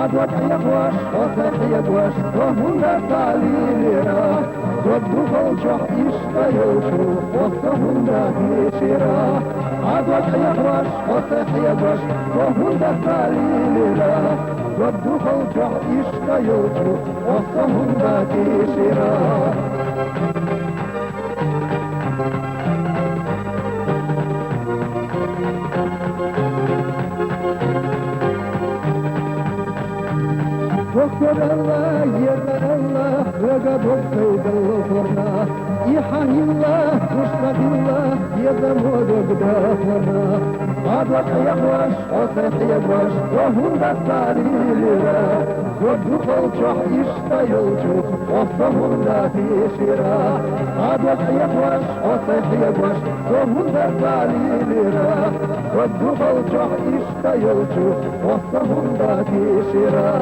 عدوك يقواش وصيح يقواش وهم تعليلنا ودوك الجح يشتيوشو وصهم داكيشيرا عدوك يقواش وصيح يقواش وهم تعليلنا ودوك الجح يشتيوشو وصهم داكيشيرا دكتور الله يرضى الله وقبل سيد الفرنا يحيي الله مشتاق الله يدمود قدافنا عدوك يقواش وصيح يقواش وهم بالتعليلنا ودوك الجح يشتيوشو وصهم داكيشيرا عدوك يقواش وصيح يقواش وهم بالتعليلنا ودوك الجح يشتيوشو وصهم داكيشيرا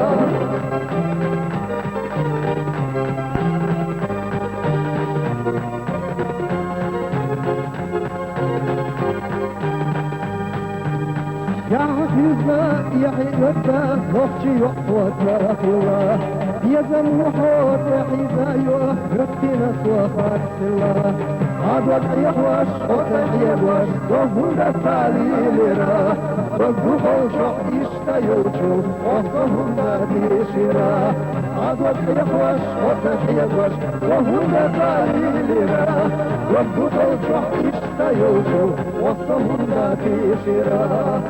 يا حفيظنا يا حيوتنا وفشي وقوتنا الله يا زموحوت يا حيزايوه ركتنا سوافات الله عدوك يخواش وصيح يقواش وهم بالتعليلنا وقفوك الجح يشتيوشو وصهم داكيشيرا عدوك يخواش وصيح يقواش وهم بالتعليلنا وقفوك الجح يشتيوشو وصهم داكيشيرا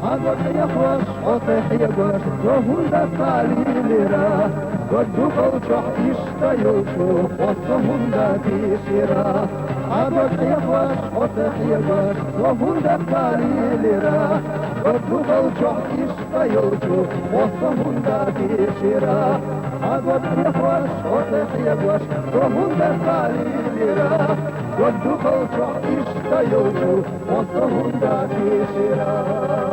عدوك يخواش وصيح يقواش وهم بالتعليلنا ودوك الجح يشتيوشو وصهم داكيشيرا عدوك يخواش وصيح يقواش وهم بالتعليلنا ودوك الجح يشتيوشو وصهم داكيشيرا عدوك يخواش وصيح يقواش وهم بالتعليلنا ودوك الجح يشتيوشو وصهم داكيشيرا